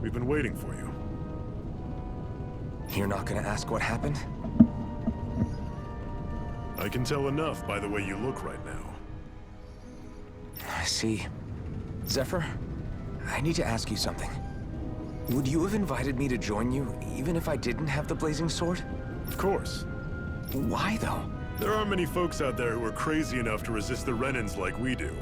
We've been waiting for you. You're not gonna ask what happened? I can tell enough by the way you look right now. I see. Zephyr, I need to ask you something. Would you have invited me to join you, even if I didn't have the blazing sword? Of course. Why, though? There aren't many folks out there who are crazy enough to resist the Renans like we do.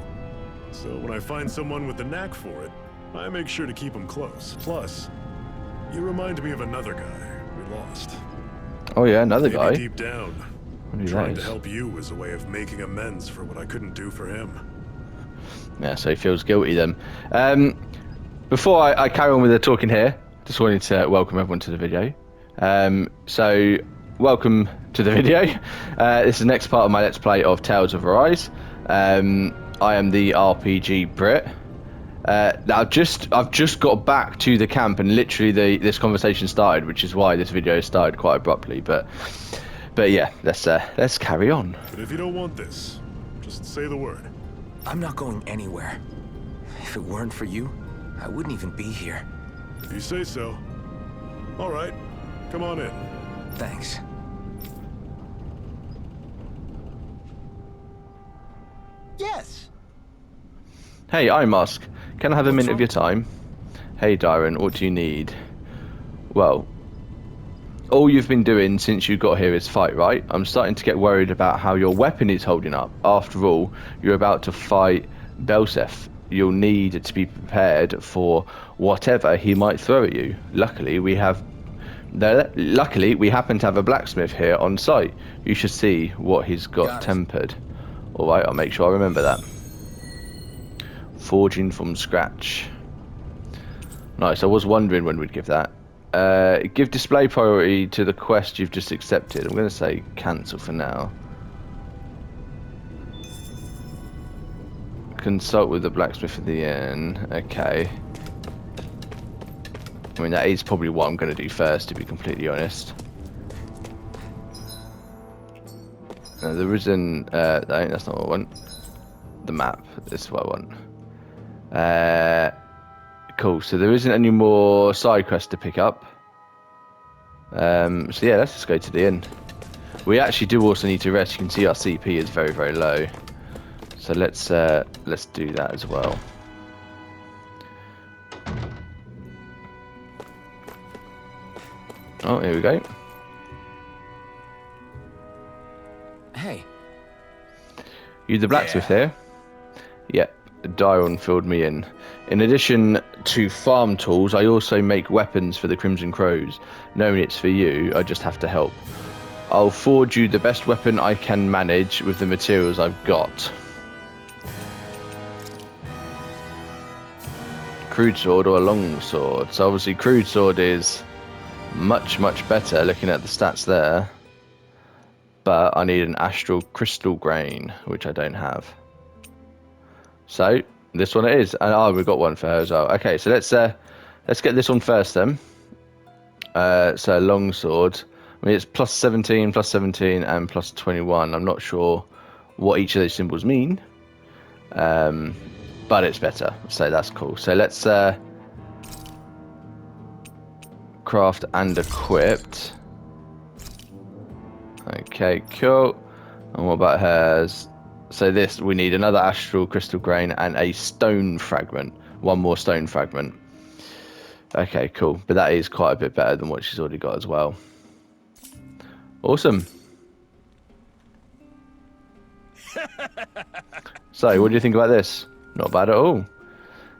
So when I find someone with the knack for it, I make sure to keep them close. Plus, you remind me of another guy we lost. Oh yeah, another Maybe guy. deep down, trying to help you was a way of making amends for what I couldn't do for him. Yeah, so he feels guilty then. Before I carry on with the talking here, just wanted to welcome everyone to the video. So, welcome to the video. This is the next part of my Let's Play of Tales of Arise. I am the RPG Brit. I've just got back to the camp and literally this conversation started, which is why this video started quite abruptly. But yeah, let's carry on. But if you don't want this, just say the word. I'm not going anywhere. If it weren't for you, I wouldn't even be here. If you say so. All right, come on in. Thanks. Yes. Hey, iMask, can I have a minute of your time? Hey, Darren, what do you need? Well, all you've been doing since you got here is fight, right? I'm starting to get worried about how your weapon is holding up. After all, you're about to fight Belseth. You'll need to be prepared for whatever he might throw at you. Luckily, we happen to have a blacksmith here on site. You should see what he's got tempered. All right, I'll make sure I remember that. Forging from scratch. Nice. I was wondering when we'd give that. Give display priority to the quest you've just accepted. I'm going to say cancel for now. Consult with the blacksmith at the end. Okay. I mean, that is probably what I'm going to do first, to be completely honest. No, there isn't... that's not what I want. The map. This is what I want. Cool, so there isn't any more side quests to pick up. So yeah, let's just go to the inn. We actually do also need to rest. You can see our CP is very, very low. So let's do that as well. Oh, here we go. Hey. You the blacksmith here? Yep, Dion filled me in. In addition to farm tools, I also make weapons for the Crimson Crows. Knowing it's for you, I just have to help. I'll forge you the best weapon I can manage with the materials I've got. Crude sword or a long sword? So obviously crude sword is much, much better looking at the stats there. But I need an astral crystal grain, which I don't have. So this one it is, and we've got one for her as well. Okay, so let's get this one first then. So long sword. I mean, it's plus 17, and plus 21. I'm not sure what each of those symbols mean, but it's better. So that's cool. So let's craft and equipped. Okay, cool. And what about hers? So this, we need another astral crystal grain and a stone fragment. One more stone fragment. Okay, cool. But that is quite a bit better than what she's already got as well. Awesome. So, what do you think about this? Not bad at all.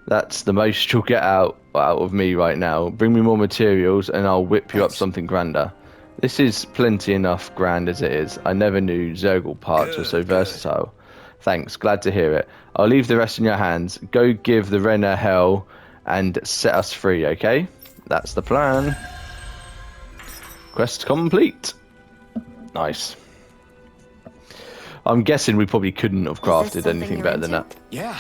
That's the most you'll get out of me right now. Bring me more materials and I'll whip you up something grander. This is plenty enough grand as it is. I never knew Zergal parts were so versatile. Thanks, glad to hear it. I'll leave the rest in your hands. Go give the Renner hell and set us free, okay? That's the plan. Quest complete. Nice. I'm guessing we probably couldn't have crafted anything better than that. Yeah.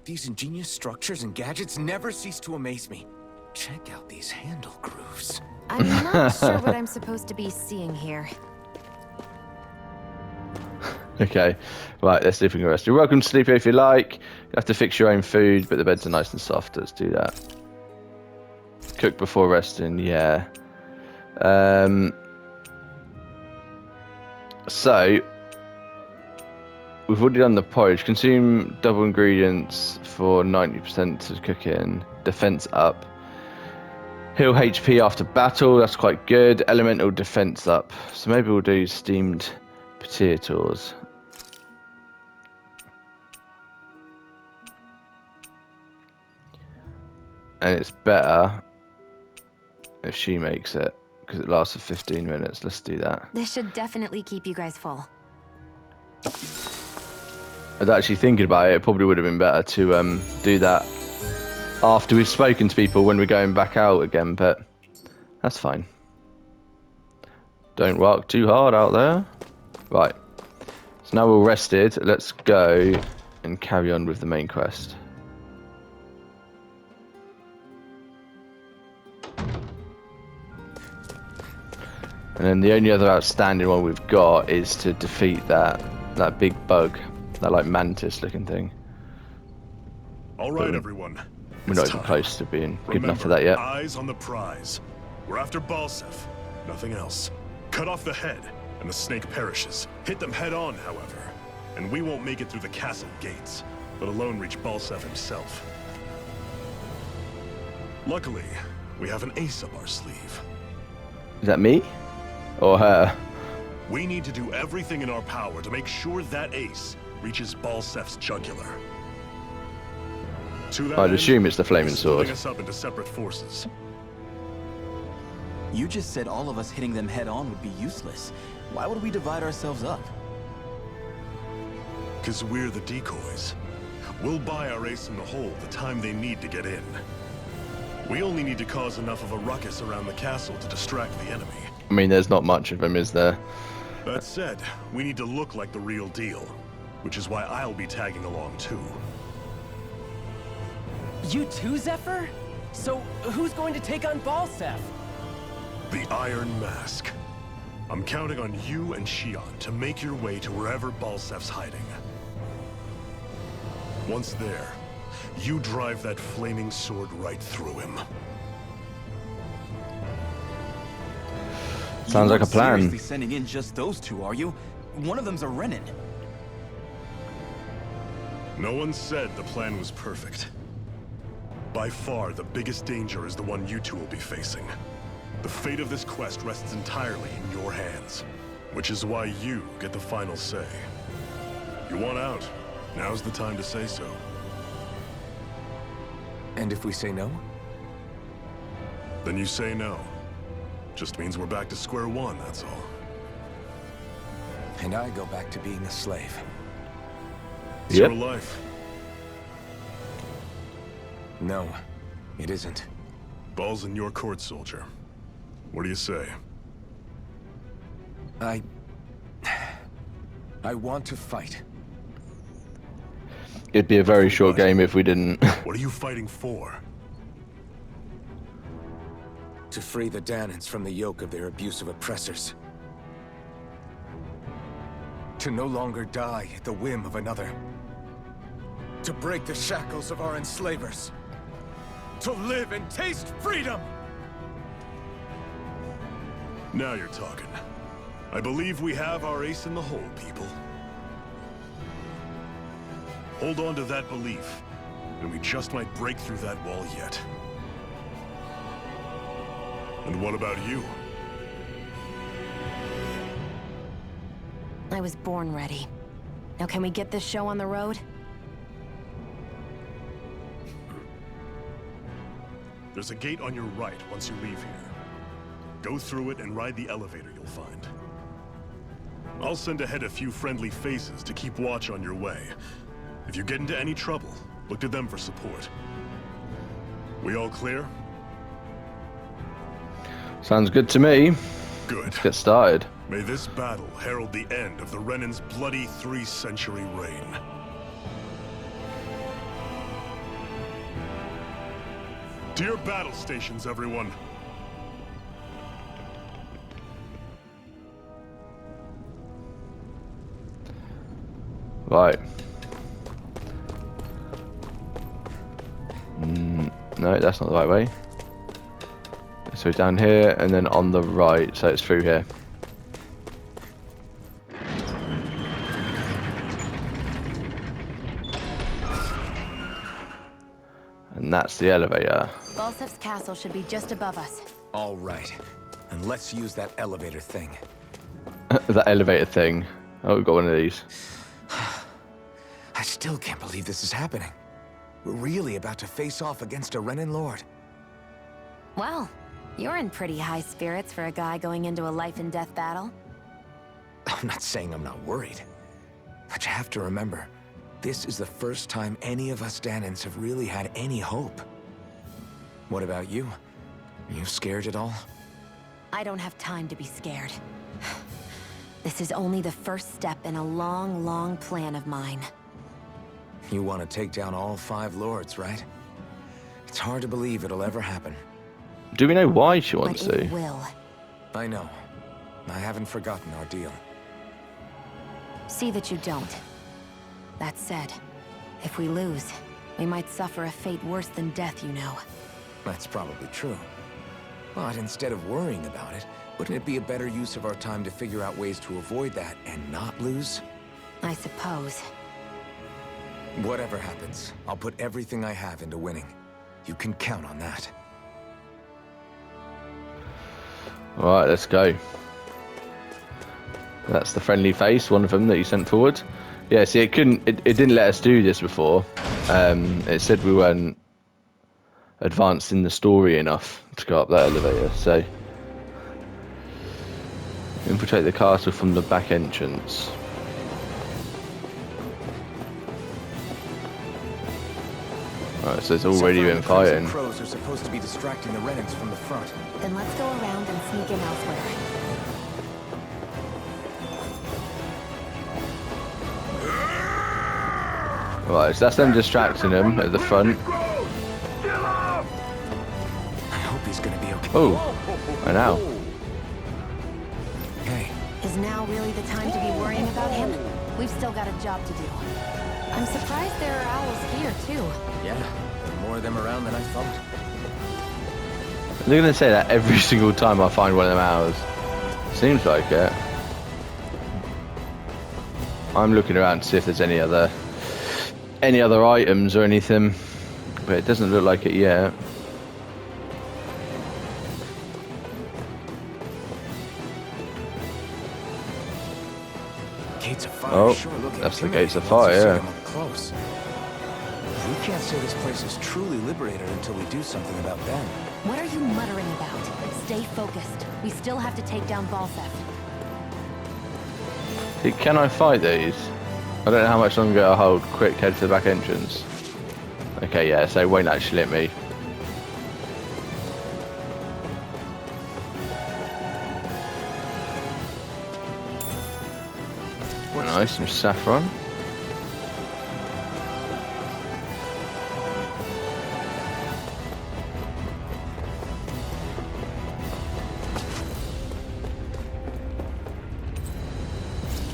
These ingenious structures and gadgets never cease to amaze me. Check out these handle grooves. I'm not sure what I'm supposed to be seeing here. Okay, right, let's see if we can rest. You're welcome to sleep here if you like. You have to fix your own food, but the beds are nice and soft. Let's do that. Cook before resting, yeah. So, we've already done the porridge. Consume double ingredients for 90% to cook in. Defense up. Heal HP after battle, that's quite good. Elemental defense up. So maybe we'll do steamed potatoes. And it's better if she makes it, because it lasts for 15 minutes. Let's do that. This should definitely keep you guys full. I was actually thinking about it. It probably would have been better to do that after we've spoken to people when we're going back out again, but that's fine. Don't work too hard out there. Right. So now we're rested. Let's go and carry on with the main quest. And then the only other outstanding one we've got is to defeat that big bug, that like mantis looking thing. All right, everyone. We're not even close to being good enough for that yet. Eyes on the prize. We're after Balseph. Nothing else. Cut off the head, and the snake perishes. Hit them head on, however, and we won't make it through the castle gates, let alone reach Balseph himself. Luckily, we have an ace up our sleeve. Is that me? Or her? We need to do everything in our power to make sure that ace reaches Balseph's jugular. To that I'd end, assume it's the flaming sword. splitting us up into separate forces. You just said all of us hitting them head on would be useless. Why would we divide ourselves up? Because we're the decoys. We'll buy our ace in the hole the time they need to get in. We only need to cause enough of a ruckus around the castle to distract the enemy. I mean, there's not much of them, is there? That said, we need to look like the real deal, which is why I'll be tagging along too. You too, Zephyr? So, who's going to take on Balseph? The Iron Mask. I'm counting on you and Xion to make your way to wherever Balseph's hiding. Once there, you drive that flaming sword right through him. Sounds like a plan. Seriously sending in just those two, are you? One of them's a Renin. No one said the plan was perfect. By far, the biggest danger is the one you two will be facing. The fate of this quest rests entirely in your hands, which is why you get the final say. You want out, now's the time to say so. And if we say no? Then you say no. Just means we're back to square one, that's all. And I go back to being a slave. It's your life. No, it isn't. Ball's in your court, soldier. What do you say? I want to fight. It'd be a very short game if we didn't. What are you fighting for? To free the Dahnans from the yoke of their abusive oppressors. To no longer die at the whim of another. To break the shackles of our enslavers. To live and taste freedom! Now you're talking. I believe we have our ace in the hole, people. Hold on to that belief, and we just might break through that wall yet. And what about you? I was born ready. Now can we get this show on the road? There's a gate on your right once you leave here. Go through it and ride the elevator you'll find. I'll send ahead a few friendly faces to keep watch on your way. If you get into any trouble, look to them for support. We all clear? Sounds good to me. Good. Let's get started. May this battle herald the end of the Renin's bloody 3-century reign. To your battle stations, everyone. Right. No, that's not the right way. So it's down here and then on the right, so it's through here. And that's the elevator. Balsef's castle should be just above us. All right. And let's use that elevator thing. That elevator thing. Oh, we've got one of these. I still can't believe this is happening. We're really about to face off against a Renan Lord. Well, you're in pretty high spirits for a guy going into a life and death battle. I'm not saying I'm not worried. But you have to remember, this is the first time any of us Dahnans have really had any hope. What about you? Are you scared at all? I don't have time to be scared. This is only the first step in a long, long plan of mine. You want to take down all 5 lords, right? It's hard to believe it'll ever happen. Do we know why she wants But to? it will. I know. I haven't forgotten our deal. See that you don't. That said, if we lose, we might suffer a fate worse than death, you know. That's probably true. But instead of worrying about it, wouldn't it be a better use of our time to figure out ways to avoid that and not lose? I suppose. Whatever happens, I'll put everything I have into winning. You can count on that. Alright, let's go. That's the friendly face, one of them that you sent forward. Yeah, see, it didn't let us do this before. It said we weren't advanced in the story enough to go up that elevator, so... Infiltrate the castle from the back entrance. Right, so it's already been fighting. The crows are supposed to be distracting the Renans from the front. Then let's go around and sneak in elsewhere. Right, so that's them distracting them at the front. I hope he's gonna be okay. Oh, and now. Hey, Is now really the time to be worrying about him? We've still got a job to do. I'm surprised there are owls here, too. yeah, there are more of them around than I thought. They're gonna say that every single time I find one of them owls. Seems like it. I'm looking around to see if there's any other items or anything, but it doesn't look like it yet. Gates of fire. Oh, sure look that's the intimidating gates of once fire, you see yeah. them up close. We can't say this place is truly liberated until we do something about them. What are you muttering about? Stay focused. We still have to take down Balsef. See, can I fight these? I don't know how much longer I'll hold. Quick, head to the back entrance. Okay, yeah, so it won't actually hit me. Nice, some saffron.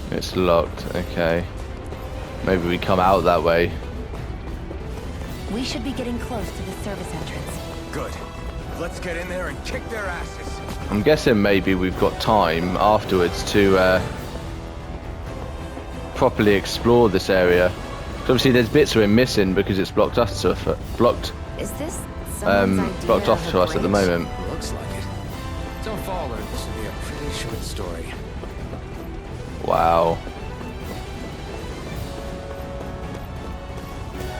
It's locked, okay. Maybe we come out that way. We should be getting close to the service entrance. Good. Let's get in there and kick their asses. I'm guessing maybe we've got time afterwards to properly explore this area. So obviously there's bits we're missing because it's blocked us to blocked Is this someone's idea blocked off of to a us at the bridge? moment. Looks like it. So far, this will be a pretty short story. Wow.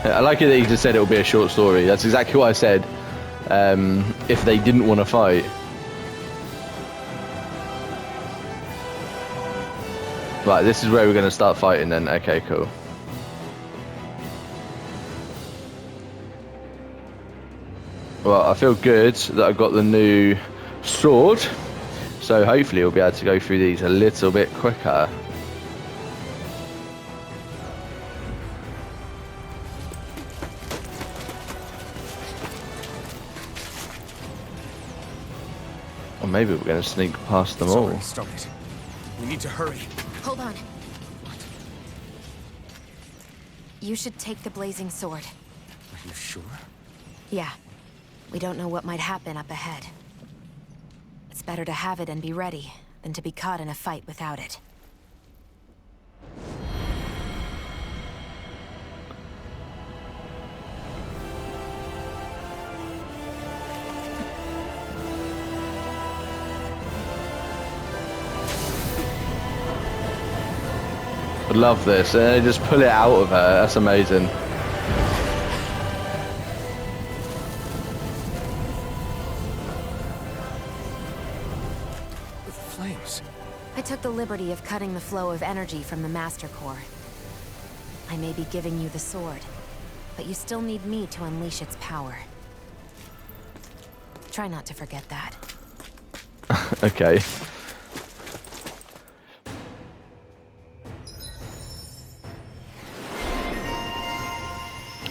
I like it that you just said it will be a short story. That's exactly what I said. If they didn't want to fight. Right, this is where we're going to start fighting then. Okay, cool. Well, I feel good that I've got the new sword. So hopefully we'll be able to go through these a little bit quicker. Or maybe we're going to sneak past them all. Sorry, stop it. We need to hurry. Hold on. You should take the blazing sword. Are you sure? Yeah. We don't know what might happen up ahead. It's better to have it and be ready than to be caught in a fight without it. I love this, and they just pull it out of her. That's amazing. With flames. I took the liberty of cutting the flow of energy from the Master Core. I may be giving you the sword, but you still need me to unleash its power. Try not to forget that. Okay.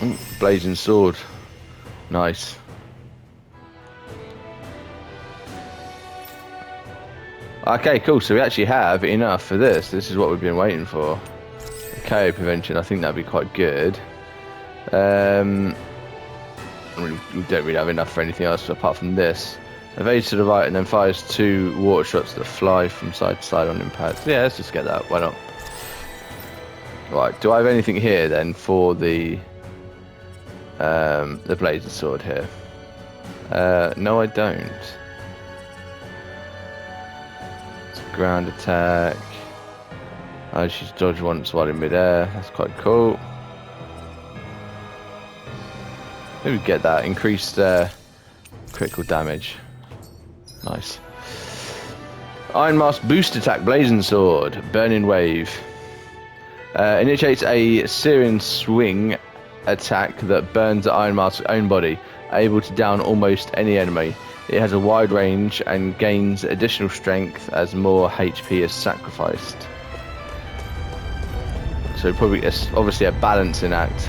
Ooh, blazing sword. Nice. Okay, cool. So we actually have enough for this. This is what we've been waiting for. KO prevention. I think that'd be quite good. We don't really have enough for anything else apart from this. Evades to the right and then fires 2 water shots that fly from side to side on impact. Yeah, let's just get that. Why not? Right. Do I have anything here then for the blazing sword here? No, I don't. It's a ground attack. Oh, she's dodged once while in midair. That's quite cool. Maybe get that increased critical damage. Nice. Iron Mask boost attack, blazing sword, burning wave. Initiates a Syrian swing attack that burns the Iron Mask's own body, able to down almost any enemy. It has a wide range and gains additional strength as more HP is sacrificed. So probably it's obviously a balancing act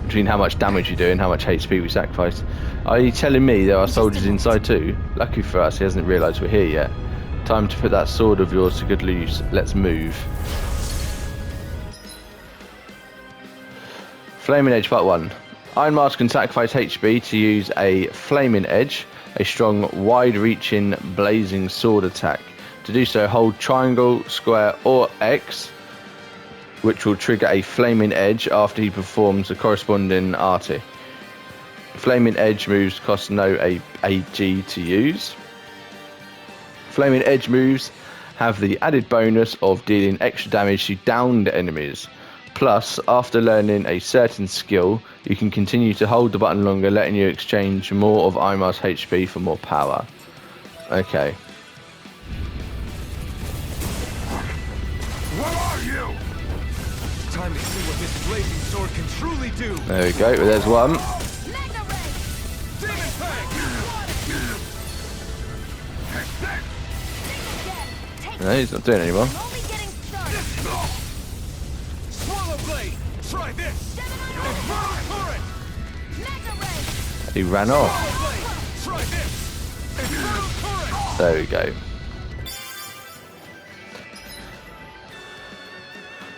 between how much damage you do and how much HP we sacrifice. Are you telling me there are soldiers inside too? Lucky for us, he hasn't realised we're here yet. Time to put that sword of yours to good use. Let's move. Flaming Edge Part 1. Iron Mask can sacrifice HP to use a Flaming Edge, a strong, wide-reaching, blazing sword attack. To do so, hold triangle, square, or X, which will trigger a Flaming Edge after he performs the corresponding arty. Flaming Edge moves cost no AG to use. Flaming Edge moves have the added bonus of dealing extra damage to downed enemies. Plus, after learning a certain skill, you can continue to hold the button longer, letting you exchange more of Iron Mask's HP for more power. Okay. Where are you? Time to see what this blazing sword can truly do. There we go. There's one. No, he's not doing it anymore. Try this. He ran off. There we go.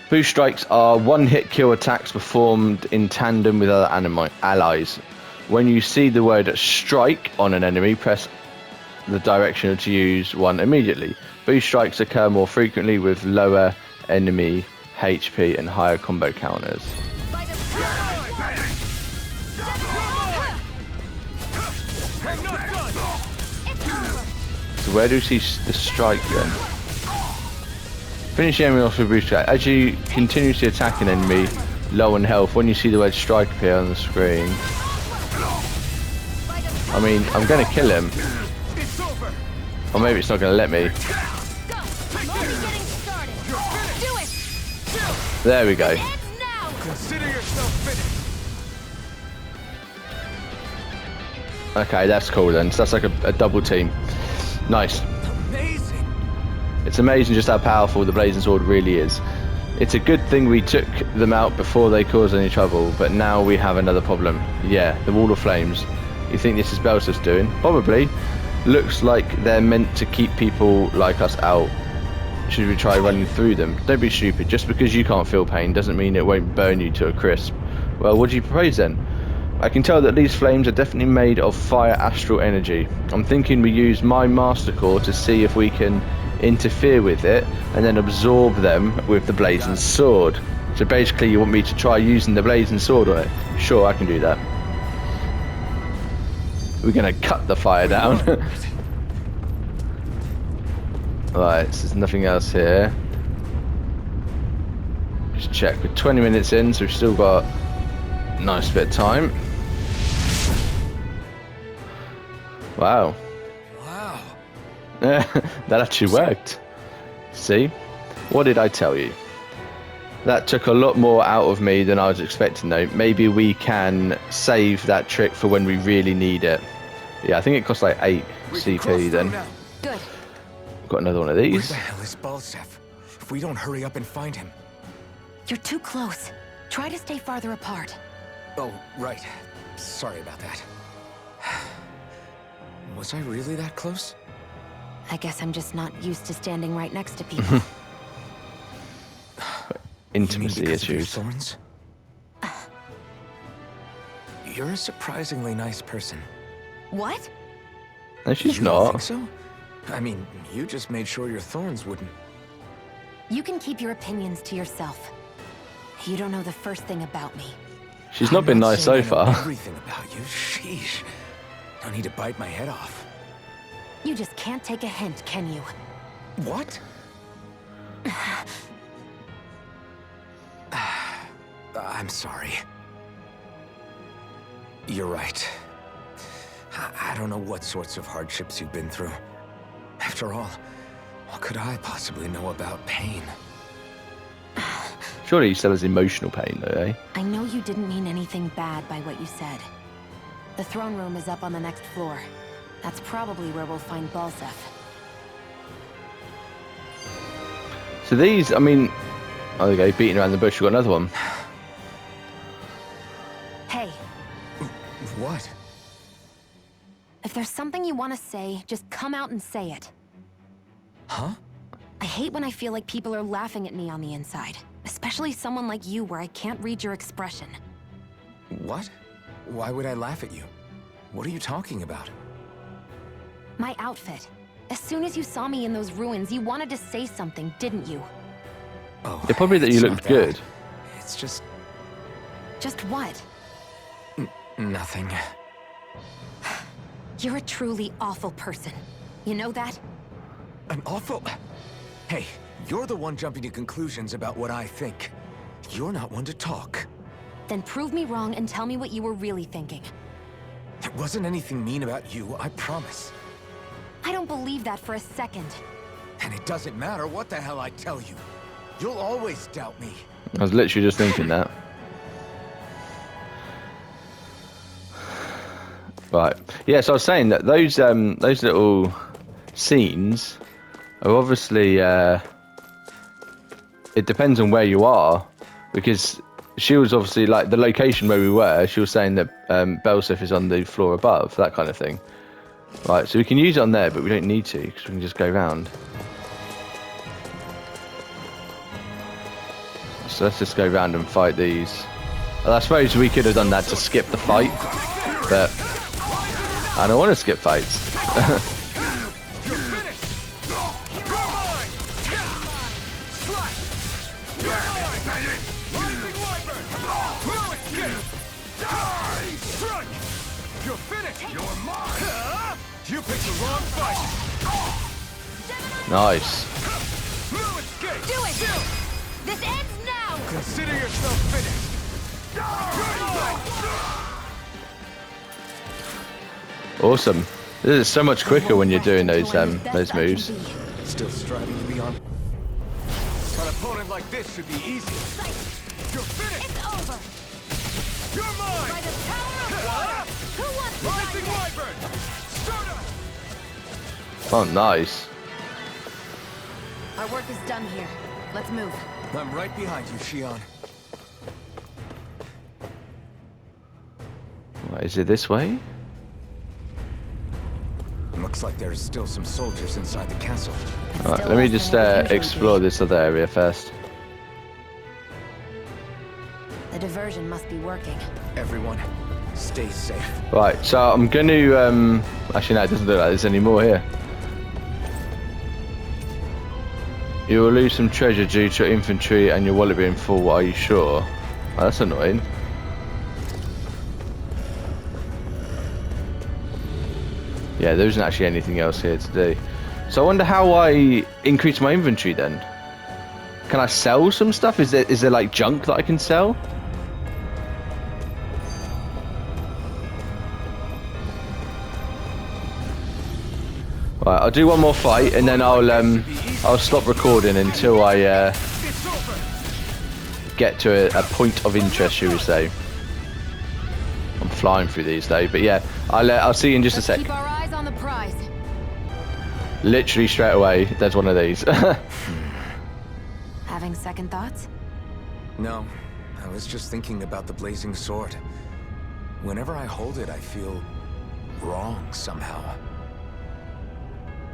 Boost strikes are one-hit kill attacks performed in tandem with other allies. When you see the word strike on an enemy, press the direction to use one immediately. Boost strikes occur more frequently with lower enemy HP and higher combo counters. So where do we see the strike then? Finish the enemy off with boost strike. As you continuously attack an enemy low on health, when you see the word strike appear on the screen, I mean, I'm going to kill him. Or maybe it's not going to let me. There we go. Okay, that's cool then. So that's like a double team. Nice. Amazing. It's amazing just how powerful the blazing sword really is. It's a good thing we took them out before they caused any trouble, but now we have another problem. Yeah, the Wall of Flames. You think this is Belsus doing? Probably. Looks like they're meant to keep people like us out. Should we try running through them? Don't be stupid. Just because you can't feel pain doesn't mean it won't burn you to a crisp. Well, what do you propose then? I can tell that these flames are definitely made of fire astral energy. I'm thinking we use my Master Core to see if we can interfere with it and then absorb them with the Blazing Sword. So basically you want me to try using the Blazing Sword on it? Sure, I can do that. We're going to cut the fire down. Right, so there's nothing else here. Just check, we're 20 minutes in, so we've still got a nice bit of time. Wow. Wow. That actually worked. See? What did I tell you? That took a lot more out of me than I was expecting though. Maybe we can save that trick for when we really need it. Yeah, I think it costs like 8 CP then. Good. Got another one of Where these. the hell is Balsef? If we don't hurry up and find him. You're too close. Try to stay farther apart. Oh, right. Sorry about that. Was I really that close? I guess I'm just not used to standing right next to people. Intimacy You mean because of your issues. thorns? You're a surprisingly nice person. What? No, she's You don't think not. so? I mean, you just made sure your thorns wouldn't. You can keep your opinions to yourself. You don't know the first thing about me. She's not I'm been nice so saying I know far. everything about you. Sheesh. No need to bite my head off. You just can't take a hint, can you? What? I'm sorry. You're right. I don't know what sorts of hardships you've been through. After all, what could I possibly know about pain? Surely he still has emotional pain though, eh? I know you didn't mean anything bad by what you said. The throne room is up on the next floor. That's probably where we'll find Balsef. So these, I mean, oh, there you go, beating around the bush. We've got another one. Hey, What? if there's something you want to say, just come out and say it. Huh? I hate when I feel like people are laughing at me on the inside. Especially someone like you where I can't read your expression. What? Why would I laugh at you? What are you talking about? My outfit. As soon as you saw me in those ruins, you wanted to say something, didn't you? Oh, Yeah, probably that you it's looked not that. good. It's just Just what? nothing. You're a truly awful person. You know that? An awful... Hey, you're the one jumping to conclusions about what I think. You're not one to talk. Then prove me wrong and tell me what you were really thinking. There wasn't anything mean about you, I promise. I don't believe that for a second. And it doesn't matter what the hell I tell you. You'll always doubt me. I was literally just thinking that. Right. Yeah, so I was saying that those little scenes are obviously it depends on where you are, because she was obviously like the location where we were. She was saying that Balsef is on the floor above, that kind of thing. Right, so we can use it on there, but we don't need to because we can just go round. So let's just go round and fight these. Well, I suppose we could have done that to skip the fight, but I don't want to skip fights. You're finished! You're mine! You picked the wrong fight! Nice. Do it! This ends now! Consider yourself finished! Awesome. This is so much quicker when you're doing those moves. Still striving to be on... An opponent like this should be easy. You're finished! It's over! You're mine! By the power of water! Who wants to Rising die next? Wyvern! Soda! Oh, nice. Our work is done here. Let's move. I'm right behind you, Shion. What, is it this way? Looks like there's still some soldiers inside the castle. It's Alright, still let me less just than it would usually explore be. this other area first. The diversion must be working. Everyone, Stay safe. Right, so I'm going to... actually, no, it doesn't look like there's any more here. You will lose some treasure due to your infantry and your wallet being full. Are you sure? Oh, that's annoying. Yeah, there isn't actually anything else here to do. So I wonder how I increase my inventory then. Can I sell some stuff? Is there like junk that I can sell? Right, I'll do one more fight and then I'll stop recording until I get to a point of interest, shall we say. I'm flying through these though, but yeah, I'll see you in just a sec. Keep our eyes on the prize. Literally straight away, there's one of these. Having second thoughts? No, I was just thinking about the blazing sword. Whenever I hold it, I feel wrong somehow.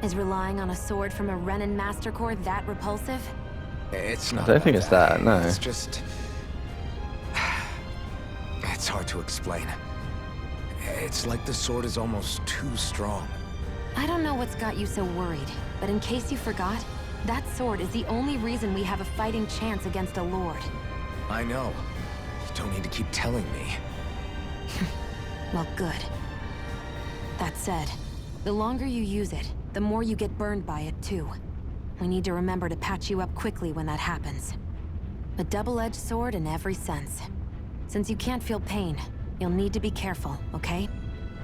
Is relying on a sword from a Renan Master Core that repulsive? It's not. I don't think it's that, no. It's just... It's hard to explain. It's like the sword is almost too strong. I don't know what's got you so worried, but in case you forgot, that sword is the only reason we have a fighting chance against a lord. I know. You don't need to keep telling me. Well, good. That said, the longer you use it, the more you get burned by it, too. We need to remember to patch you up quickly when that happens. A double-edged sword in every sense. Since you can't feel pain, you'll need to be careful, okay?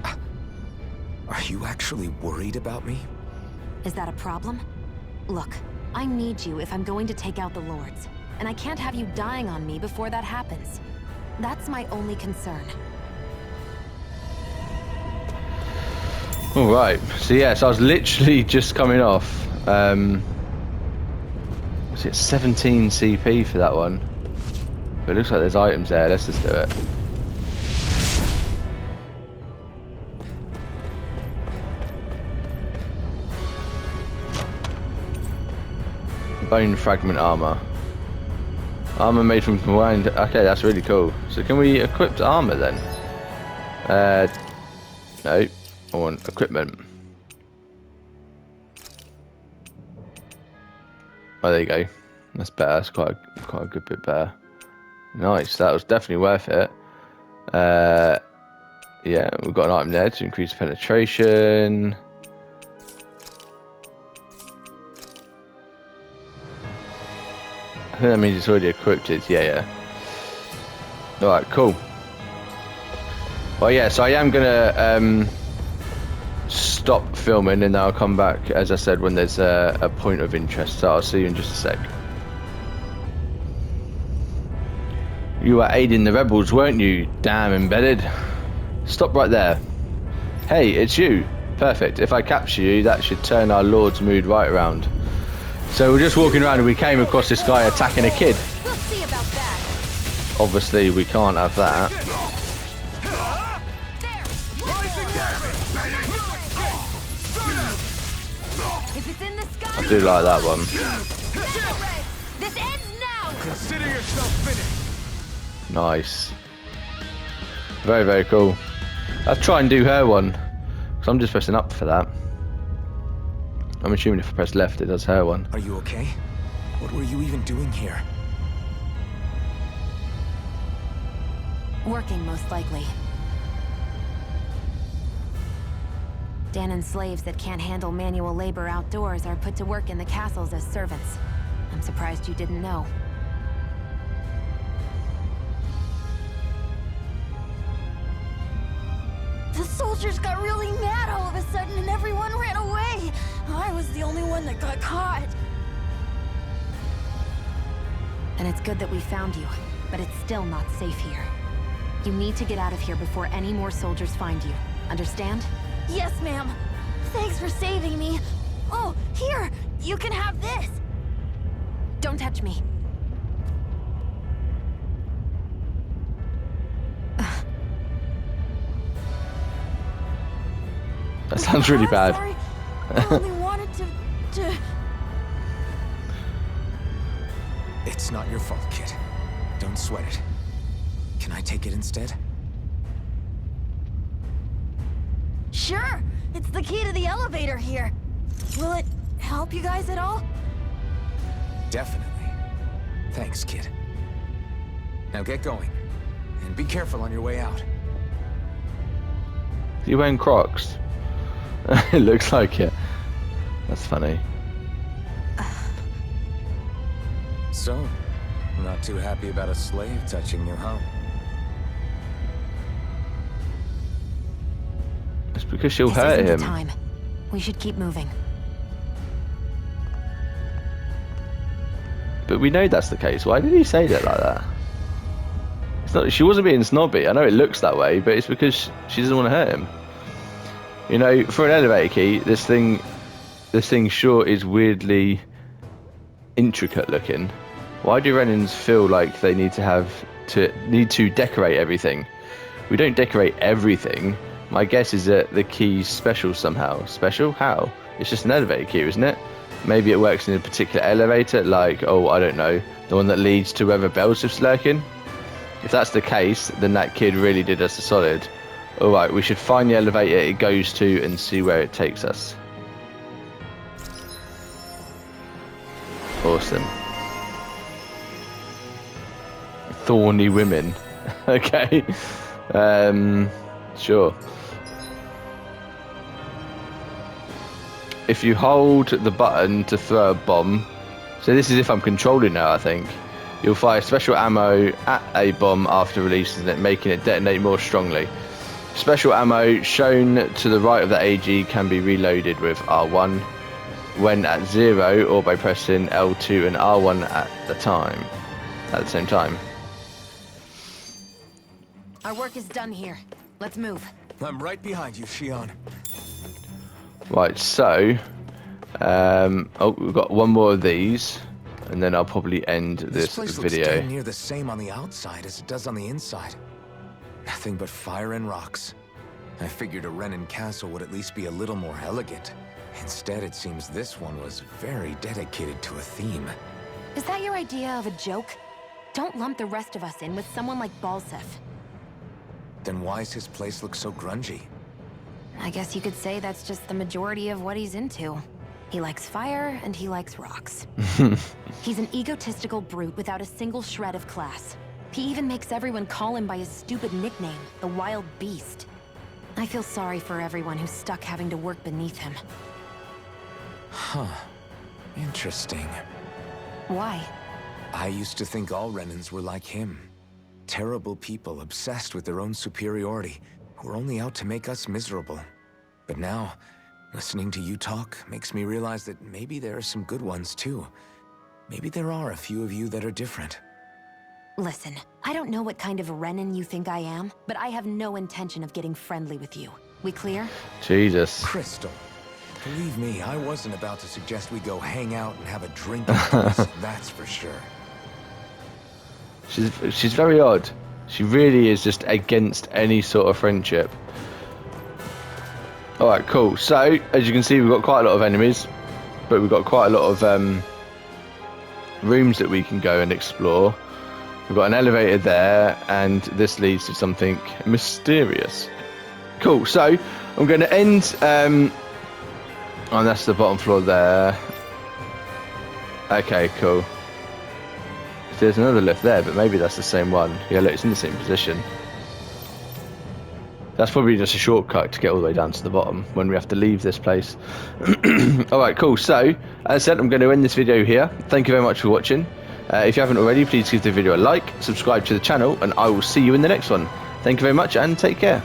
Are you actually worried about me? Is that a problem? Look, I need you if I'm going to take out the lords. And I can't have you dying on me before that happens. That's my only concern. Alright, so yes, I was literally just coming off. Was it 17 CP for that one? But it looks like there's items there, let's just do it. Bone fragment armor. Armor made from combined. Okay, that's really cool. So can we equip the armor then? No. I want equipment. Oh, there you go. That's better. That's quite a good bit better. Nice. That was definitely worth it. Yeah, we've got an item there to increase penetration. I think that means it's already equipped. Yeah. Alright, cool. Well, yeah, so I am gonna stop filming and then I'll come back, as I said, when there's a point of interest. So I'll see you in just a sec. You were aiding the rebels, weren't you? Damn embedded. Stop right there. Hey, it's you. Perfect. If I capture you, that should turn our lord's mood right around. So we're just walking around and we came across this guy attacking a kid. We'll see about that. Obviously, we can't have that. If it's in the sky, I do like that one. this ends now. Consider yourself finished. Nice. Very, very cool. I'll try and do her one. Because I'm just pressing up for that. I'm assuming if I press left, it does her one. Are you okay? What were you even doing here? Working, most likely. Danan's slaves that can't handle manual labor outdoors are put to work in the castles as servants. I'm surprised you didn't know. The soldiers got really mad all of a sudden and everyone ran away. I was the only one that got caught. And it's good that we found you, but it's still not safe here. You need to get out of here before any more soldiers find you. Understand? Yes, ma'am. Thanks for saving me. Oh, here! You can have this! Don't touch me. That sounds really I'm bad. sorry. I only wanted to... It's not your fault, kid. Don't sweat it. Can I take it instead? Sure, it's the key to the elevator here. Will it help you guys at all? Definitely. Thanks, kid. Now get going. And be careful on your way out. You wearing Crocs? It looks like it. That's funny. So, not too happy about a slave touching you, huh? It's because she'll This hurt isn't the him. time. We should keep moving. But we know that's the case. Why did he say that like that? It's not. She wasn't being snobby. I know it looks that way, but it's because she doesn't want to hurt him. You know, for an elevator key, this thing sure is weirdly intricate looking. Why do Renans feel like they need to decorate everything? We don't decorate everything. My guess is that the key's special somehow. Special? How? It's just an elevator key, isn't it? Maybe it works in a particular elevator, like, oh, I don't know, the one that leads to wherever Belsif's lurking. If that's the case, then that kid really did us a solid. Alright, we should find the elevator it goes to and see where it takes us. Awesome. Thorny women. Okay. Sure. If you hold the button to throw a bomb, so this is if I'm controlling now, I think, you'll fire special ammo at a bomb after releasing it, making it detonate more strongly. Special ammo shown to the right of the AG can be reloaded with R1 when at 0 or by pressing L2 and R1 at the same time. Our work is done here. Let's move. I'm right behind you, Shion. Right, so oh, we've got one more of these, and then I'll probably end this place video. looks damn near the same on the outside as it does on the inside. Nothing but fire and rocks. I figured a Renan castle would at least be a little more elegant. Instead, it seems this one was very dedicated to a theme. Is that your idea of a joke? Don't lump the rest of us in with someone like Balsef. Then why's his place look so grungy? I guess you could say that's just the majority of what he's into. He likes fire and he likes rocks. He's an egotistical brute without a single shred of class. He even makes everyone call him by his stupid nickname, the Wild Beast. I feel sorry for everyone who's stuck having to work beneath him. Huh. Interesting. Why? I used to think all Renans were like him. Terrible people obsessed with their own superiority, who are only out to make us miserable. But now, listening to you talk makes me realize that maybe there are some good ones too. Maybe there are a few of you that are different. Listen, I don't know what kind of Renan you think I am, but I have no intention of getting friendly with you. We clear? Jesus. Crystal, believe me, I wasn't about to suggest we go hang out and have a drink with us, that's for sure. She's very odd. She really is just against any sort of friendship. Alright, cool. So, as you can see, we've got quite a lot of enemies, but we've got quite a lot of rooms that we can go and explore. We've got an elevator there, and this leads to something mysterious. Cool, so I'm going to end... oh, that's the bottom floor there. Okay, cool. There's another lift there, but maybe that's the same one. Yeah, look, it's in the same position. That's probably just a shortcut to get all the way down to the bottom when we have to leave this place. Alright, cool. So, as I said, I'm going to end this video here. Thank you very much for watching. If you haven't already, please give the video a like, subscribe to the channel, and I will see you in the next one. Thank you very much, and take care.